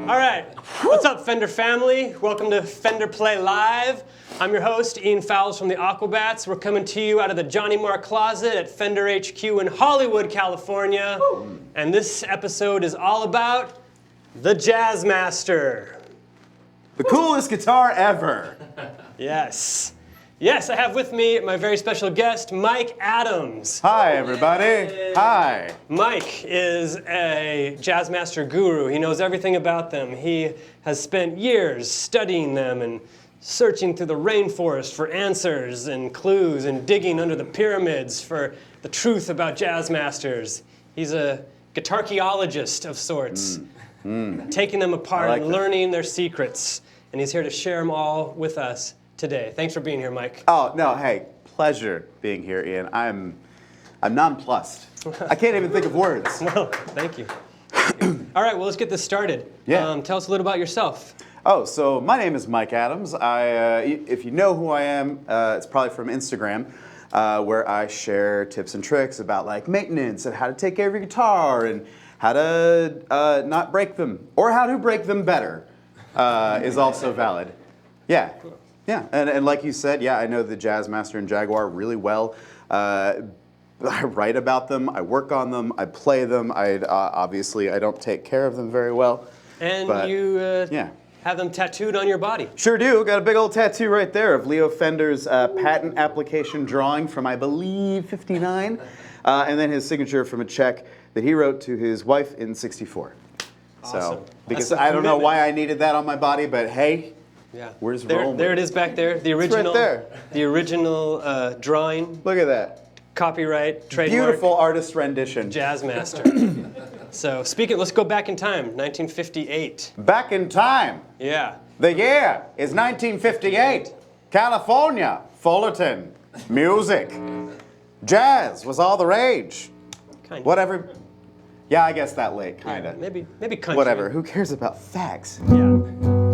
All right, what's up, Fender family? Welcome to Fender Play Live. I'm your host, Ian Fowles from the Aquabats. We're coming to you out of the Johnny Marr Closet at Fender HQ in Hollywood, California. And this episode is all about the Jazzmaster. The coolest guitar ever. Yes. Yes, I have with me my very special guest, Mike Adams. Hi, everybody. Hi. Mike is a Jazzmaster guru. He knows everything about them. He has spent years studying them and searching through the rainforest for answers and clues and digging under the pyramids for the truth about Jazzmasters. He's a guitarchaeologist of sorts, taking them apart and learning their secrets. And he's here to share them all with us today. Thanks for being here, Mike. Oh, no, hey, pleasure being here, Ian. I'm nonplussed. I can't even think of words. Well, thank you. All right, well, let's get this started. Yeah. Tell us a little about yourself. Oh, so my name is Mike Adams. If you know who I am, it's probably from Instagram, where I share tips and tricks about like maintenance and how to take care of your guitar and how to not break them, or how to break them better is also valid. Yeah. Yeah, and like you said, yeah, I know the Jazzmaster and Jaguar really well. I write about them, I work on them, I play them. Obviously, I don't take care of them very well. And but, you yeah. have them tattooed on your body. Sure do. Got a big old tattoo right there of Leo Fender's patent application drawing from, I believe, '59, and then his signature from a check that he wrote to his wife in '64. Awesome. So, because I don't know why I needed that on my body, but hey. Yeah. Where's there, Roman? there it is back there. The original. It's right there. The original drawing. Look at that. Copyright, trademark. Beautiful artist rendition. Jazzmaster. So let's go back in time. 1958. Back in time. Yeah. The year is 1958. California, Fullerton, music. Jazz was all the rage. Kind Whatever. Yeah, I guess that late, kinda. Maybe country. Whatever. Who cares about facts? Yeah.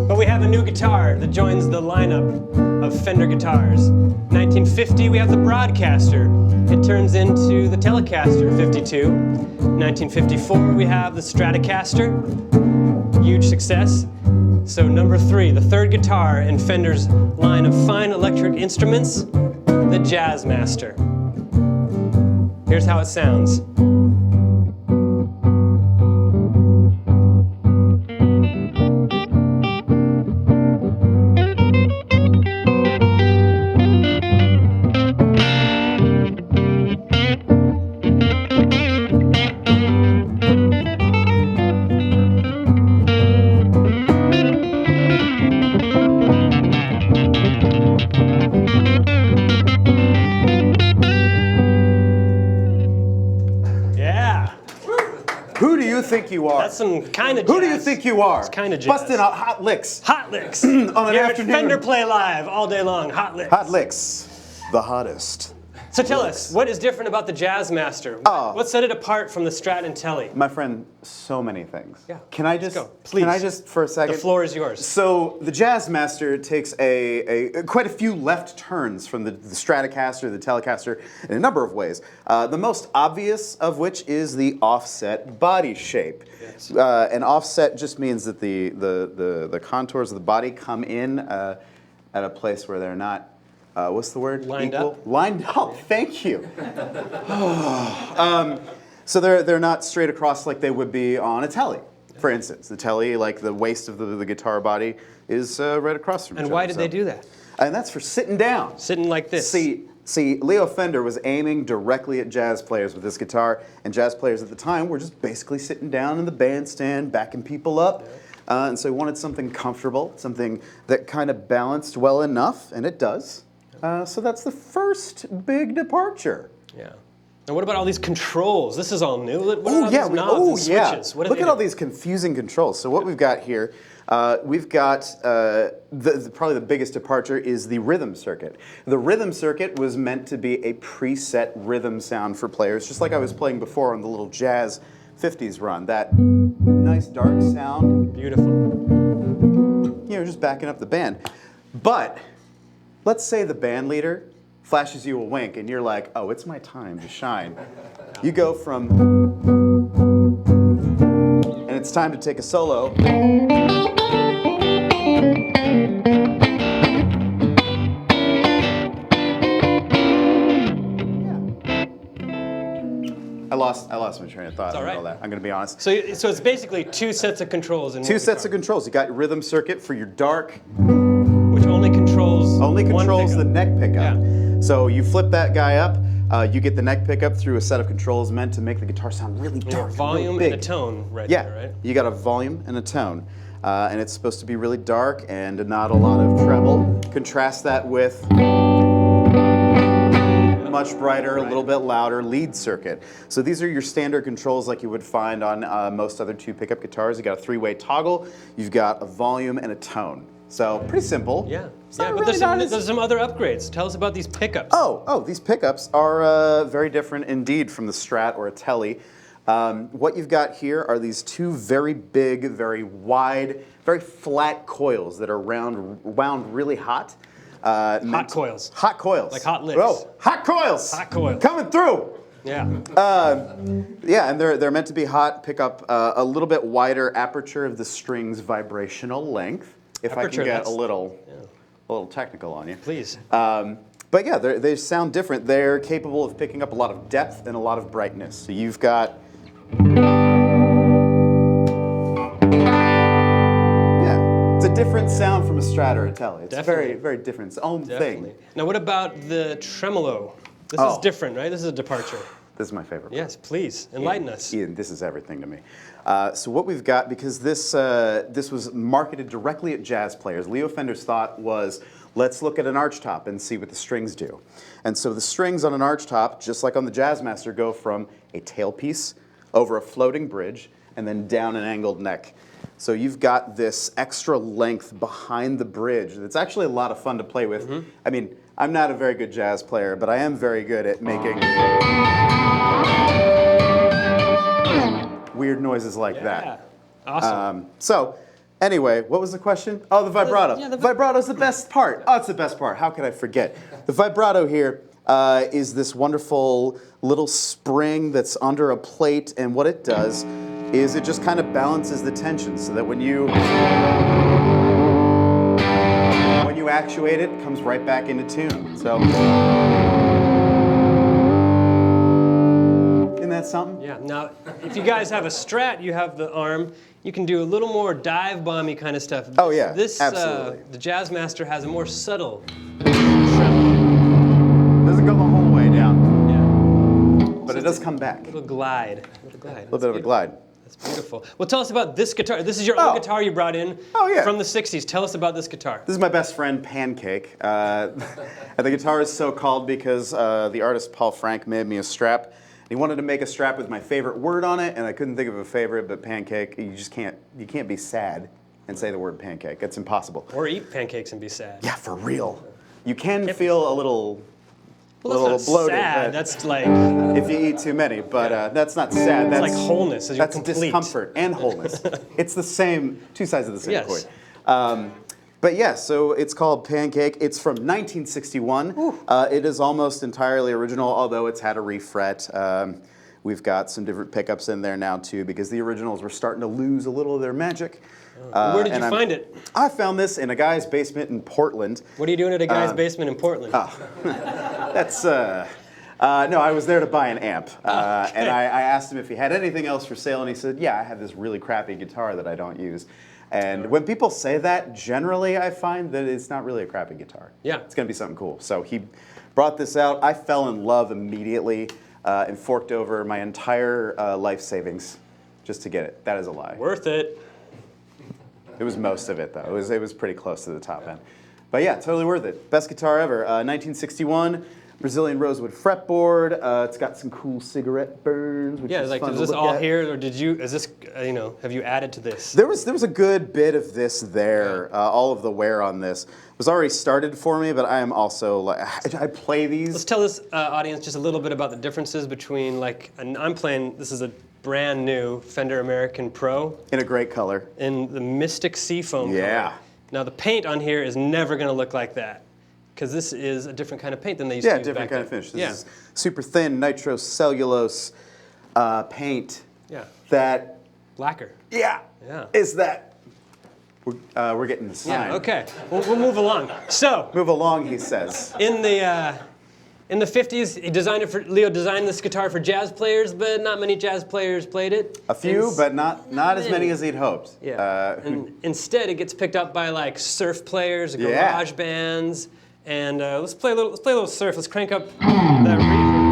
But we have a new guitar that joins the lineup of Fender guitars. 1950, we have the Broadcaster. It turns into the Telecaster, 52. 1954, we have the Stratocaster. Huge success. So number 3, the third guitar in Fender's line of fine electric instruments, the Jazzmaster. Here's how it sounds. Who do you think you are? That's some kind of jazz. Who do you think you are? It's kind of jazz. Busting out hot licks. Hot licks. On an Here at afternoon. Fender Play Live all day long. Hot licks. Hot licks. The hottest. So tell us, what is different about the Jazzmaster? What set it apart from the Strat and Tele? My friend, so many things. Yeah. Can I just go. Please. Can I just for a second? The floor is yours. So the Jazzmaster takes quite a few left turns from the Stratocaster, the Telecaster, in a number of ways. The most obvious of which is the offset body shape. Yes. An offset just means that the contours of the body come in at a place where they're not. What's the word? Lined Equal? up. Lined up. Thank you. So they're not straight across like they would be on a Tele, for instance. The Tele, like the waist of the guitar body, is right across from each other. And why did they do that? And that's for sitting down. Sitting like this. See, Leo Fender was aiming directly at jazz players with this guitar, and jazz players at the time were just basically sitting down in the bandstand, backing people up. And so he wanted something comfortable, something that kind of balanced well enough, and it does. So that's the first big departure. Yeah. And what about all these controls? This is all new. What Oh are yeah, all these knobs and switches? What do Look they at all do? these confusing controls. So what we've got here, we've got probably the biggest departure is the rhythm circuit. The rhythm circuit was meant to be a preset rhythm sound for players, just like I was playing before on the little Jazz 50s run. That nice dark sound. Beautiful. You know, just backing up the band. But let's say the band leader flashes you a wink and you're like, oh, it's my time to shine. You go from, and it's time to take a solo. I lost my train of thought. all right. All that. I'm going to be honest. So it's basically two sets of controls in one Two sets of guitar, controls. You got your rhythm circuit for your dark. which only controls the neck pickup. Yeah. So you flip that guy up. You get the neck pickup through a set of controls meant to make the guitar sound really dark, volume really big. and a tone right Yeah, there, right? you got a volume and a tone. And it's supposed to be really dark and not a lot of treble. Contrast that with much brighter, a little bit louder lead circuit. So these are your standard controls like you would find on most other two pickup guitars. You got a three-way toggle, you've got a volume and a tone. So pretty simple. Yeah, It's yeah, not but really there's some other upgrades. Tell us about these pickups. Oh, these pickups are very different indeed from the Strat or a Tele. What you've got here are these two very big, very wide, very flat coils that are wound really hot. Hot coils. Hot coils. Like hot licks. Oh, hot coils. Hot coils. Coming through. Yeah. Yeah, and they're meant to be hot, pick up a little bit wider aperture of the string's vibrational length. If Aperture, I can get that's- a little technical on you. Please. But yeah, they sound different. They're capable of picking up a lot of depth and a lot of brightness. So you've got, yeah, it's a different sound from a Strat or a Tele. It's Definitely. very, very different. It's its own Definitely. thing. Now, what about the tremolo? This is different, right? This is a departure. This is my favorite. Yes, please enlighten us. Ian, this is everything to me. So what we've got, because this was marketed directly at jazz players, Leo Fender's thought was, let's look at an arch top and see what the strings do. And so the strings on an arch top, just like on the Jazzmaster, go from a tailpiece over a floating bridge and then down an angled neck. So you've got this extra length behind the bridge that's actually a lot of fun to play with. Mm-hmm. I mean, I'm not a very good jazz player, but I am very good at making weird noises like that. Awesome. So, anyway, what was the question? Oh, the vibrato. Yeah, the Vibrato's the best part. Oh, it's the best part. How could I forget? The vibrato here is this wonderful little spring that's under a plate, and what it does is it just kind of balances the tension so that when you actuate it, it comes right back into tune. So, isn't that something? Yeah. Now, if you guys have a Strat, you have the arm. You can do a little more dive bomby kind of stuff. Oh yeah, This absolutely. the Jazzmaster has a more subtle treble. Doesn't go the whole way down, Yeah. but it does come back. Little glide. Little glide. A little bit of a glide. That's beautiful. Well, tell us about this guitar. This is your own Oh. guitar you brought in Yeah. from the 60s. Tell us about this guitar. This is my best friend, Pancake. And the guitar is so called because the artist Paul Frank made me a strap. He wanted to make a strap with my favorite word on it, and I couldn't think of a favorite, but pancake, you can't be sad and say the word pancake. It's impossible. Or eat pancakes and be sad. Yeah, for real. You can feel a little Well, that's not bloated, sad. but That's like if you eat too many, but that's not sad. That's like wholeness. You're That's complete. discomfort and wholeness. It's the same, two sides of the same Yes. coin. But yeah, so it's called Pancake. It's from 1961. It is almost entirely original, although it's had a refret. We've got some different pickups in there now too, because the originals were starting to lose a little of their magic. Where did you find it? I found this in a guy's basement in Portland. What are you doing at a guy's basement in Portland? That's no, I was there to buy an amp, and I asked him if he had anything else for sale, and he said, "Yeah, I have this really crappy guitar that I don't use." And when people say that, generally I find that it's not really a crappy guitar. Yeah. It's gonna be something cool. So he brought this out. I fell in love immediately and forked over my entire life savings just to get it. That is a lie. Worth it. It was most of it though. It was pretty close to the top end. But yeah, totally worth it. Best guitar ever. 1961. Brazilian rosewood fretboard. It's got some cool cigarette burns, which Yeah, is like fun is to this look all at. here, or did you? Is this have you added to this? There was a good bit of this there. All of the wear on this was already started for me, but I am also like I play these. Let's tell this audience just a little bit about the differences between and I'm playing. This is a brand new Fender American Pro In a great color. in the Mystic Seafoam Yeah. color. Now the paint on here is never going to look like that, because this is a different kind of paint than they used to Yeah, use different back kind of then. finish. This is super thin nitrocellulose paint Yeah. that Lacquer. Yeah. Yeah. Is that? We're getting the sign. Yeah. Okay. We'll move along. So. Move along, he says. In the 50s, Leo designed this guitar for jazz players, but not many jazz players played it. A few, but not as many as he'd hoped. Yeah. And instead, it gets picked up by like surf players, garage bands, and let's play a little surf. Let's crank up that reverb.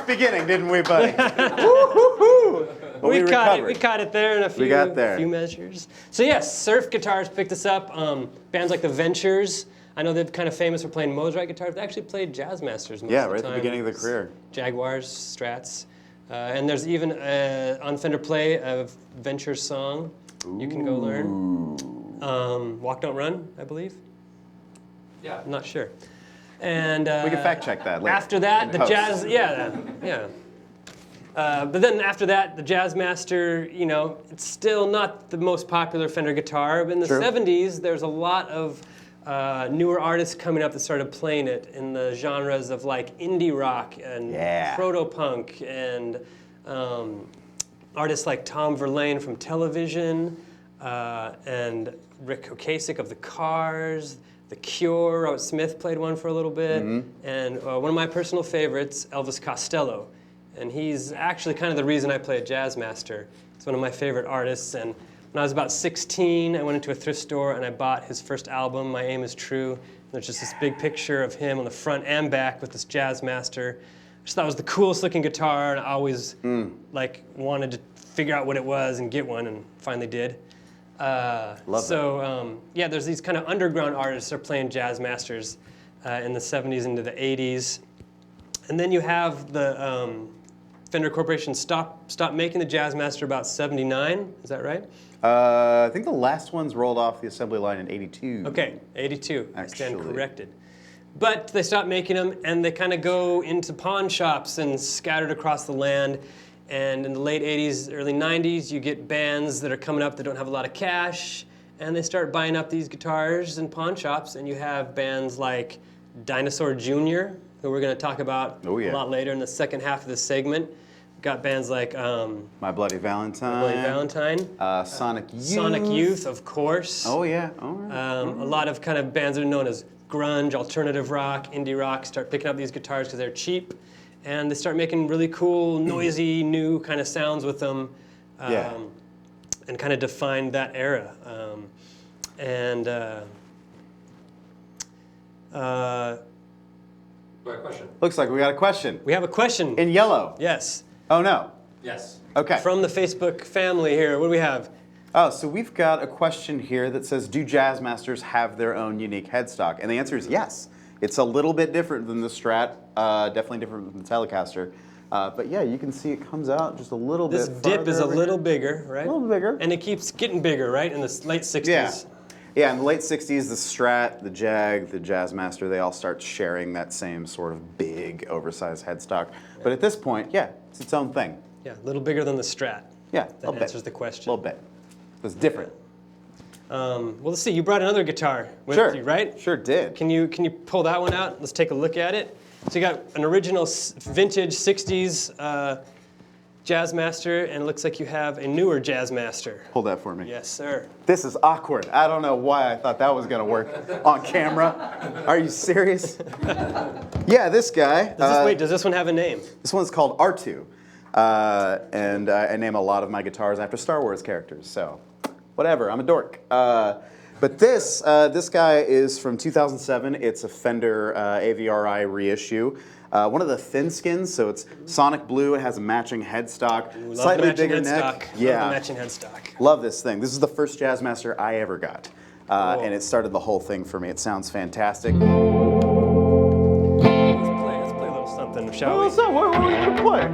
Beginning, didn't we, buddy? We caught it there in a few measures. So yes, surf guitars picked us up. Bands like the Ventures, I know they're kind of famous for playing Mosrite guitars. They actually played Jazzmasters most of the time. Right at the beginning of their career. Jaguars, Strats. And there's even on Fender Play a Ventures song you can go learn. Walk Don't Run, I believe. Yeah. I'm not sure. And we can fact check that later. After that, the jazz, but then after that, the Jazzmaster, it's still not the most popular Fender guitar. But in the 70s, there's a lot of newer artists coming up that started playing it in the genres of like indie rock and proto-punk and artists like Tom Verlaine from Television and Rick Ocasek of the Cars. The Cure, Robert Smith played one for a little bit, and one of my personal favorites, Elvis Costello. And he's actually kind of the reason I play a Jazzmaster. He's one of my favorite artists, and when I was about 16, I went into a thrift store and I bought his first album, My Aim Is True. And there's just this big picture of him on the front and back with this Jazzmaster. I just thought it was the coolest looking guitar, and I always wanted to figure out what it was and get one, and finally did. There's these kind of underground artists that are playing Jazzmasters in the 70s into the 80s. And then you have the Fender Corporation stopped making the Jazzmaster about 79, is that right? I think the last ones rolled off the assembly line in 82. Okay, 82, I stand corrected. But they stopped making them, and they kind of go into pawn shops and scattered across the land. And in the late 80s, early 90s, you get bands that are coming up that don't have a lot of cash, and they start buying up these guitars in pawn shops, and you have bands like Dinosaur Jr., who we're going to talk about a lot later in the second half of this segment. We've got bands like My Bloody Valentine. Sonic Youth. Sonic Youth, of course. Oh, yeah. All right. A lot of kind of bands that are known as grunge, alternative rock, indie rock start picking up these guitars because they're cheap. And they start making really cool, noisy, new kind of sounds with them, and kind of define that era. Question. Looks like we got a question. We have a question. In yellow. Yes. Oh, no. Yes. Okay. From the Facebook family here. What do we have? Oh, so we've got a question here that says, do Jazzmasters have their own unique headstock? And the answer is yes. It's a little bit different than the Strat, definitely different than the Telecaster. But yeah, you can see it comes out just a little bit This dip is a little bigger, right? A little bigger. And it keeps getting bigger, right, in the late 60s. Yeah. Yeah, in the late 60s, the Strat, the Jag, the Jazzmaster, they all start sharing that same sort of big, oversized headstock. But at this point, yeah, it's its own thing. Yeah, a little bigger than the Strat. Yeah, that answers the question. A little bit. It's different. Well, let's see. You brought another guitar with you, right? Sure did. Can you pull that one out? Let's take a look at it. So you got an original vintage 60s Jazzmaster, and it looks like you have a newer Jazzmaster. Hold that for me. Yes, sir. This is awkward. I don't know why I thought that was going to work on camera. Are you serious? Yeah, this guy. Does this one have a name? This one's called R2. And I name a lot of my guitars after Star Wars characters, so whatever, I'm a dork. But this guy is from 2007. It's a Fender AVRI reissue. One of the thin skins, so it's Sonic Blue. It has a matching headstock, Love slightly the matching bigger neck. headstock. Yeah, Love the matching headstock. love this thing. This is the first Jazzmaster I ever got, and it started the whole thing for me. It sounds fantastic. Let's play a little something, shall we? So what are we gonna play?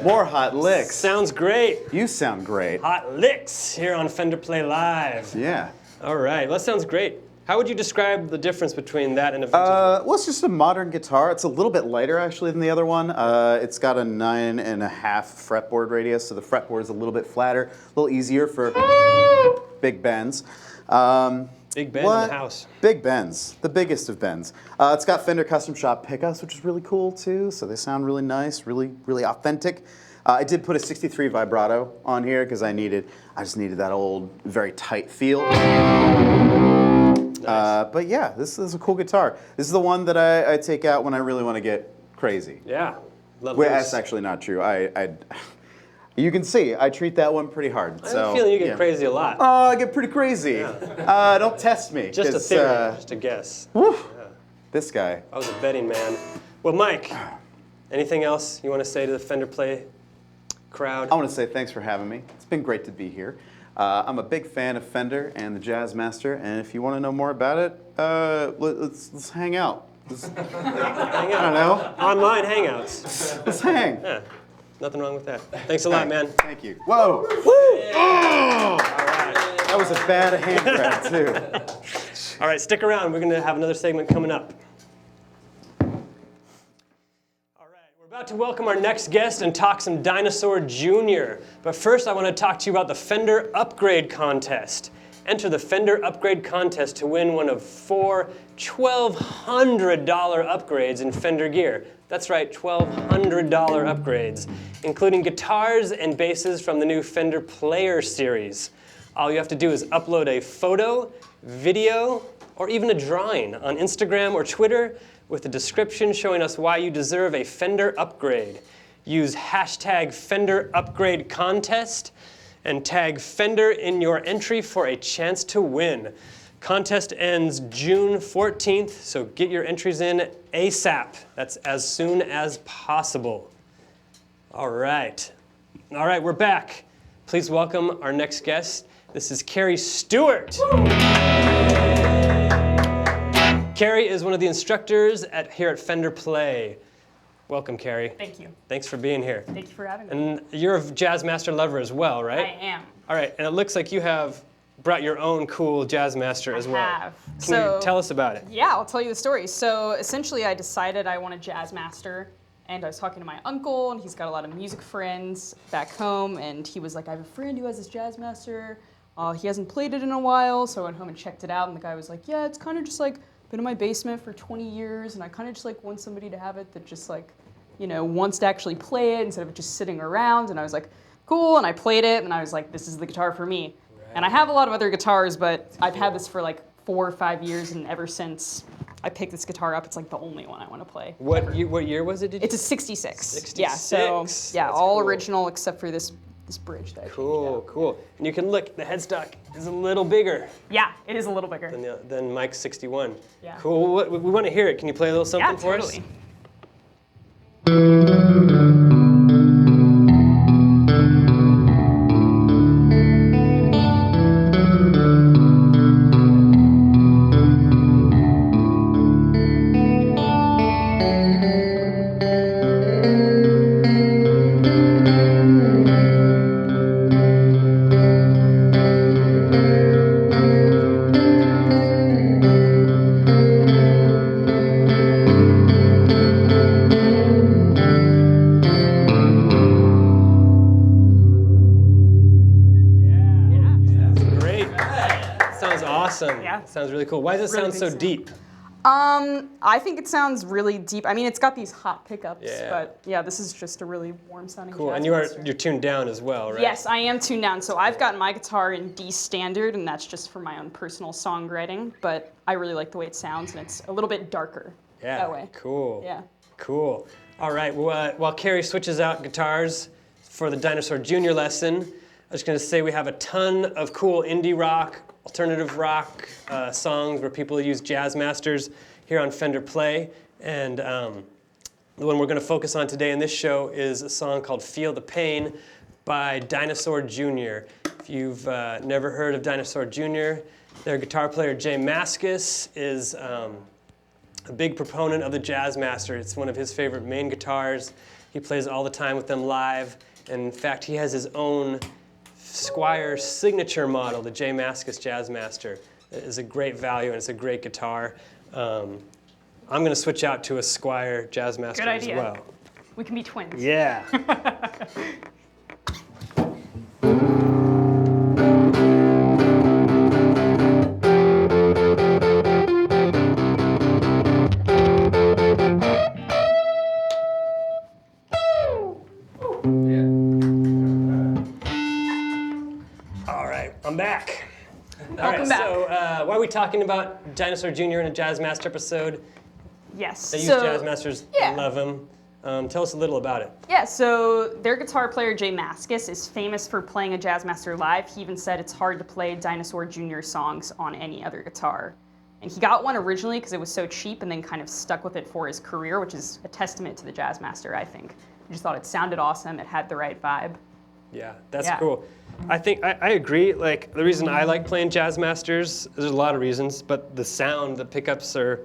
More hot licks. Sounds great. You sound great. Hot licks here on Fender Play Live. Yeah. All right, well, that sounds great. How would you describe the difference between that and a vintage? Well, it's just a modern guitar. It's a little bit lighter actually than the other one. It's got a 9.5 fretboard radius, so the fretboard is a little bit flatter, a little easier for big bends. Big bend in the house. Big bends, the biggest of bends. It's got Fender custom shop pickups, which is really cool too. So they sound really nice, really authentic. I did put a 63 vibrato on here because I just needed that old, very tight feel. Nice. But yeah, this is a cool guitar. This is the one that I take out when I really want to get crazy. Yeah. Love Well, those. that's actually not true. You can see, I treat that one pretty hard. I have a feeling you get crazy a lot. Oh, I get pretty crazy. Don't test me. Just a 'cause, theory, just a guess. This guy. I was a betting man. Well, Mike, anything else you want to say to the Fender Play crowd? I want to say thanks for having me. It's been great to be here. I'm a big fan of Fender and the Jazzmaster, and if you want to know more about it, let's hang out. Hang out. I don't know. Online hangouts. Let's hang. Yeah, nothing wrong with that. Thanks a lot, man. Thank you. Whoa. Woo! Oh! That was a bad hand grab, too. All right, stick around. We're going to have another segment coming up. We're about to welcome our next guest and talk some Dinosaur Jr. But first, I want to talk to you about the Fender Upgrade Contest. Enter the Fender Upgrade Contest to win one of 4 $1,200 upgrades in Fender gear. That's right, $1,200 upgrades, including guitars and basses from the new Fender Player Series. All you have to do is upload a photo, video, or even a drawing on Instagram or Twitter with a description showing us why you deserve a Fender upgrade. Use hashtag Fender Upgrade Contest and tag Fender in your entry for a chance to win. Contest ends June 14th, so get your entries in ASAP. That's as soon as possible. All right, we're back. Please welcome our next guest. This is Carrie Stewart. Carrie is one of the instructors here at Fender Play. Welcome, Carrie. Thank you. Thanks for being here. Thank you for having me. And you're a Jazzmaster lover as well, right? I am. All right, and it looks like you have brought your own cool Jazzmaster as well. I have. Can you tell us about it? Yeah, I'll tell you the story. So essentially I decided I want a Jazzmaster, and I was talking to my uncle, and he's got a lot of music friends back home, and he was like, I have a friend who has this Jazzmaster. He hasn't played it in a while, so I went home and checked it out, and the guy was like, yeah, it's kind of just like been in my basement for 20 years, and I kind of just like want somebody to have it that just like, you know, wants to actually play it instead of it just sitting around. And I was like, cool, and I played it, and I was like, this is the guitar for me. Right. And I have a lot of other guitars, but I've had this for like 4 or 5 years, and ever since I picked this guitar up, it's like the only one I want to play. What year was it? It's a 66. 66. Yeah, so yeah, That's all cool. original except for this bridge that I changed out. Cool. And you can look, the headstock is a little bigger Yeah, it is a little bigger. than Mike's 61. Yeah. Cool. We want to hear it. Can you play a little something Yeah, for totally. us? Awesome. Yeah. Sounds really cool. Why does it Really sound so big deep? I think it sounds really deep. I mean, it's got these hot pickups, Yeah. but yeah, this is just a really warm sounding Cool. Jazzmaster. And you're tuned down as well, right? Yes, I am tuned down. So I've got my guitar in D standard, and that's just for my own personal songwriting, but I really like the way it sounds, and it's a little bit darker that way. Cool. Yeah. Cool. All right. Well, while Carrie switches out guitars for the Dinosaur Jr. lesson, I was going to say we have a ton of cool indie rock, alternative rock songs where people use Jazzmasters here on Fender Play. And the one we're going to focus on today in this show is a song called Feel the Pain by Dinosaur Jr. If you've never heard of Dinosaur Jr., their guitar player Jazzmaster is a big proponent of the Jazzmaster. It's one of his favorite main guitars. He plays all the time with them live. And in fact, he has his own Squire signature model, the Jazzmaster Jazzmaster. It is a great value and it's a great guitar. I'm going to switch out to a Squire Jazzmaster Good idea. as well. We can be twins. Yeah. All right, I'm back. Welcome back. So why are we talking about Dinosaur Jr. in a Jazzmaster episode? Yes. They use so, Jazzmasters. yeah. I love them. Tell us a little about it. Yeah, so their guitar player, Jazzmaster, is famous for playing a Jazzmaster live. He even said it's hard to play Dinosaur Jr. songs on any other guitar. And he got one originally because it was so cheap and then kind of stuck with it for his career, which is a testament to the Jazzmaster, I think. He just thought it sounded awesome, it had the right vibe. Yeah, that's Yeah. cool. I think I agree. Like the reason I like playing Jazzmasters, there's a lot of reasons, but the sound, the pickups are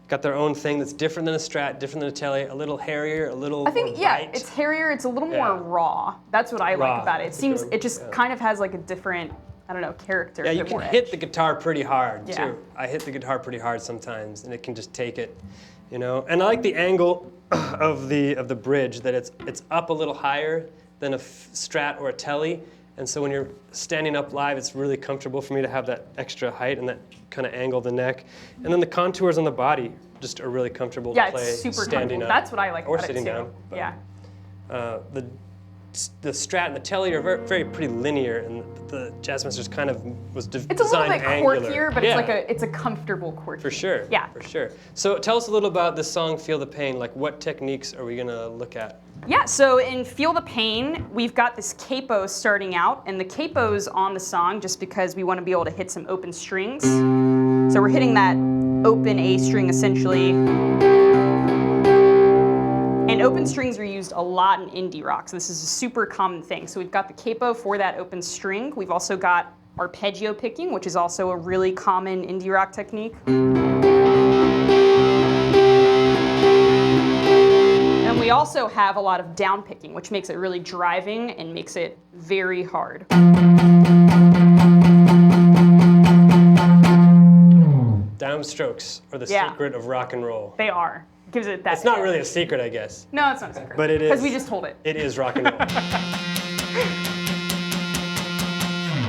got their own thing that's different than a Strat, different than a Tele, a little hairier, a little I think, more yeah, bite. it's hairier, it's a little Yeah. more raw. That's what I Raw, like about it. It that's a seems, good- it just yeah. kind of has like a different, I don't know, character. Yeah, a you bit can more hit edge. the guitar pretty hard Yeah. too. I hit the guitar pretty hard sometimes, and it can just take it, you know. And I like the angle of the bridge, that it's up a little higher than a Strat or a Tele, and so when you're standing up live, it's really comfortable for me to have that extra height and that kind of angle of the neck. And then the contours on the body just are really comfortable Yeah, to play it's super standing comfortable. up. That's what I like or about sitting it too. down. But, Yeah. the Strat and the Tele are very pretty linear, and the Jazzmaster's kind of was It's a little designed bit angular. quirkier, but Yeah. it's a comfortable quirky. For sure. Yeah. For sure. So tell us a little about the song Feel the Pain. Like what techniques are we gonna look at? Yeah, so in Feel the Pain, we've got this capo starting out, and the capo's on the song just because we want to be able to hit some open strings. So we're hitting that open A string essentially. And open strings are used a lot in indie rock, so this is a super common thing. So we've got the capo for that open string. We've also got arpeggio picking, which is also a really common indie rock technique. And we also have a lot of down picking, which makes it really driving and makes it very hard. Downstrokes are the Yeah. secret of rock and roll. They are. Gives it that. It's not really a secret, I guess. No, it's not a secret. But it is. Because we just told it. It is rock and roll.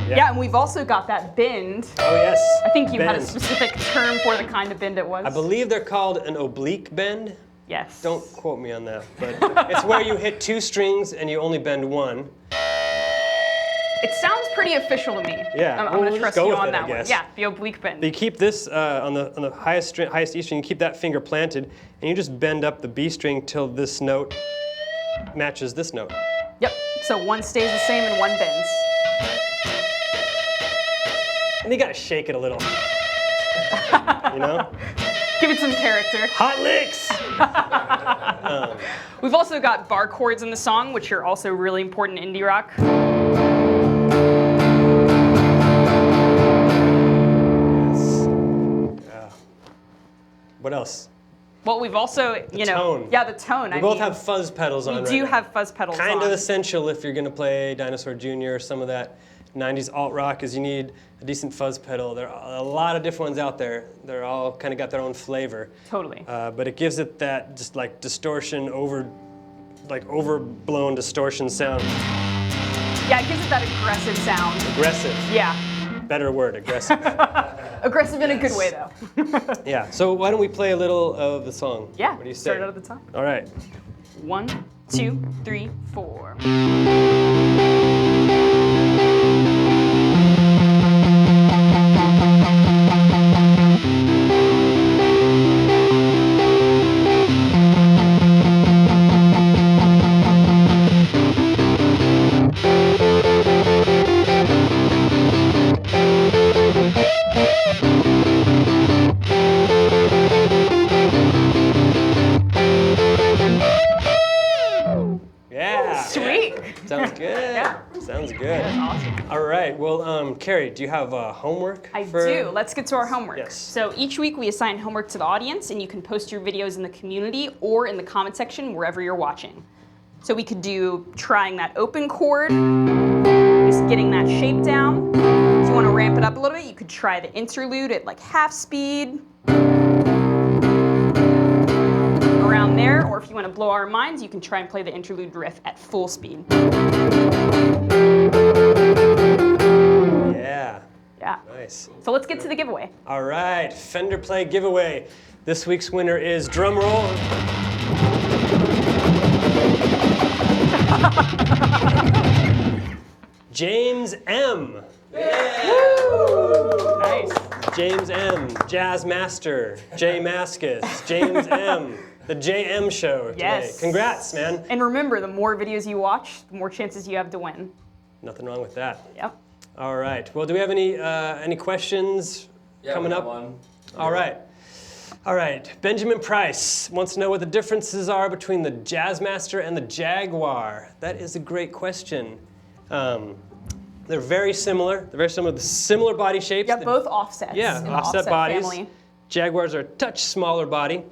Yeah, and we've also got that bend. Oh yes. I think you had a Bend. specific term for the kind of bend it was. I believe they're called an oblique bend. Yes. Don't quote me on that, but it's where you hit two strings and you only bend one. It sounds pretty official to me. Yeah, I'm well, going we'll to trust just go you with on it, I that one. guess. Yeah, the oblique bend. You keep this on the highest E string. You keep that finger planted, and you just bend up the B string till this note matches this note. Yep. So one stays the same and one bends. And you gotta shake it a little. You know? Give it some character. Hot licks! We've also got bar chords in the song, which are also really important in indie rock. Yes. Yeah. What else? Well, we've also, you know, tone. yeah, the tone. We both have fuzz pedals on We right do now. have fuzz pedals Kind on. of essential if you're gonna play Dinosaur Jr. or some of that 90s alt rock, is you need a decent fuzz pedal. There are a lot of different ones out there. They're all kind of got their own flavor. Totally. But it gives it that just like distortion, overblown distortion sound. Yeah, it gives it that aggressive sound. Aggressive. Yeah. better word, aggressive. Aggressive in a good way, though. Yeah, so why don't we play a little of the song? Yeah, What do you say? start out at the top. All right. 1, 2, 3, 4. Yeah. Sweet. Sounds good. Yeah. Sounds good. That's awesome. All right. Well, Carrie, do you have homework? I do. Let's get to our homework. Yes. So each week we assign homework to the audience, and you can post your videos in the community or in the comment section wherever you're watching. So we could do trying that open chord, just getting that shape down. If you want to ramp it up a little bit, you could try the interlude at like half speed. Around there, or if you want to blow our minds, you can try and play the interlude riff at full speed. Yeah. Yeah. Nice. So let's get to the giveaway. All right. Fender Play giveaway. This week's winner is drum roll. James M. Nice. James M. Jazzmaster. J Maskus. James M. The JM show today. Yes. Congrats, man. And remember, the more videos you watch, the more chances you have to win. Nothing wrong with that. Yep. All right. Well, do we have any questions coming up? One. All right. All right. Benjamin Price wants to know what the differences are between the Jazzmaster and the Jaguar. That is a great question. They're very similar. They're very similar. Similar body shapes. Yeah, both offsets. Yeah, in the offset bodies. family. Jaguars are a touch smaller body.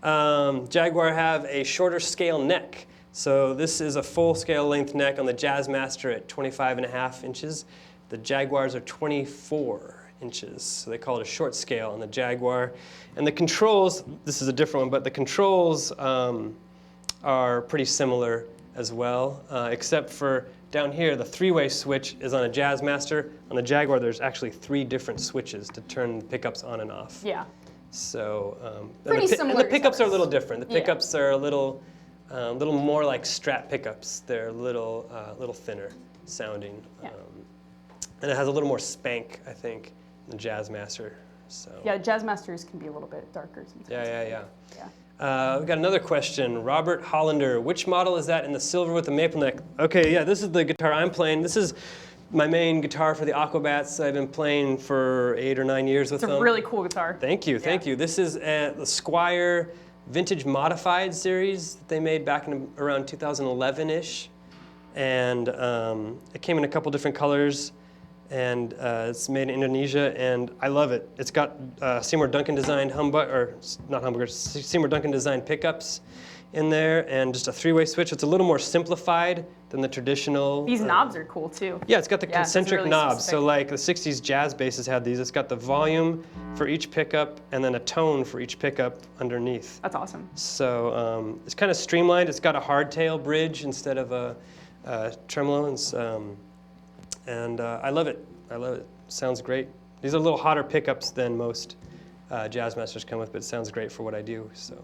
Jaguar have a shorter scale neck. So this is a full scale length neck on the Jazzmaster at 25.5 inches. The Jaguars are 24 inches. So they call it a short scale on the Jaguar. And the controls, this is a different one, but the controls are pretty similar as well, except for down here, the three-way switch is on a Jazzmaster. On the Jaguar, there's actually 3 different switches to turn the pickups on and off. Yeah. So, Pretty and similar the to pickups are a ours. little different. The Yeah. pickups are a little more like Strat pickups. They're a little thinner sounding, Yeah. and it has a little more spank, I think, than the Jazzmaster. So. Yeah, Jazzmasters can be a little bit darker sometimes. Yeah. Yeah. We've got another question. Robert Hollander, which model is that in the silver with the maple neck? Okay, yeah, this is the guitar I'm playing. This is my main guitar for the Aquabats. I've been playing for 8 or 9 years with It's them. a really cool guitar. Thank you. This is the Squire Vintage Modified series that they made back in around 2011-ish. And it came in a couple different colors. And it's made in Indonesia, and I love it. It's got Seymour Duncan designed Seymour Duncan designed pickups in there, and just a 3-way switch. It's a little more simplified than the traditional. These knobs are cool too. Yeah, it's got the Yeah, it's concentric really knobs. So specific. like the 60s jazz basses had these. It's got the volume for each pickup, and then a tone for each pickup underneath. That's awesome. So it's kind of streamlined. It's got a hardtail bridge instead of a tremolo. And I love it. I love it. Sounds great. These are a little hotter pickups than most Jazzmasters come with, but it sounds great for what I do. So,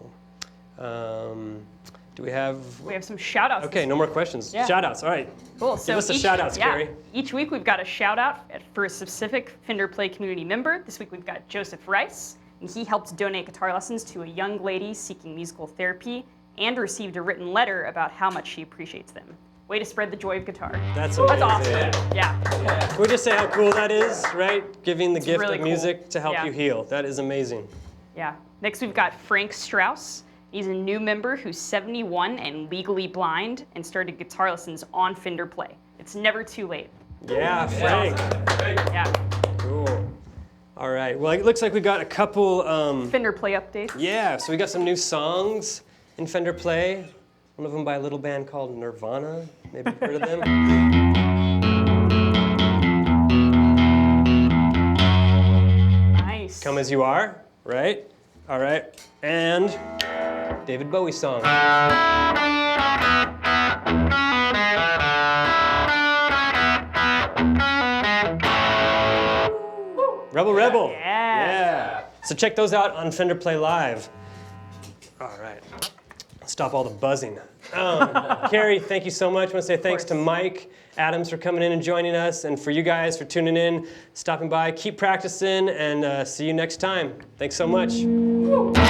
do we have? We have some shout outs. Okay, no more questions. Yeah. Shout outs. All right. Cool. Give us the shout outs, Carrie. Each week we've got a shout out for a specific Fender Play community member. This week we've got Joseph Rice, and he helped donate guitar lessons to a young lady seeking musical therapy and received a written letter about how much she appreciates them. Way to spread the joy of guitar. That's amazing. That's awesome. Yeah. Can we just say how cool that is, right? Giving the gift really of cool. music to help Yeah. you heal. That is amazing. Yeah. Next, we've got Frank Strauss. He's a new member who's 71 and legally blind and started guitar lessons on Fender Play. It's never too late. Yeah, Frank. Yeah. Cool. All right. Well, it looks like we got a couple. Fender Play updates. Yeah, so we got some new songs in Fender Play. One of them by a little band called Nirvana. Maybe you've heard of them. Nice. Come As You Are, right? All right. And David Bowie song. Rebel. Yeah. So check those out on Fender Play Live. All right. Stop all the buzzing. Carrie, thank you so much. I want to say thanks to Mike Adams for coming in and joining us, and for you guys for tuning in, stopping by. Keep practicing, and see you next time. Thanks so much.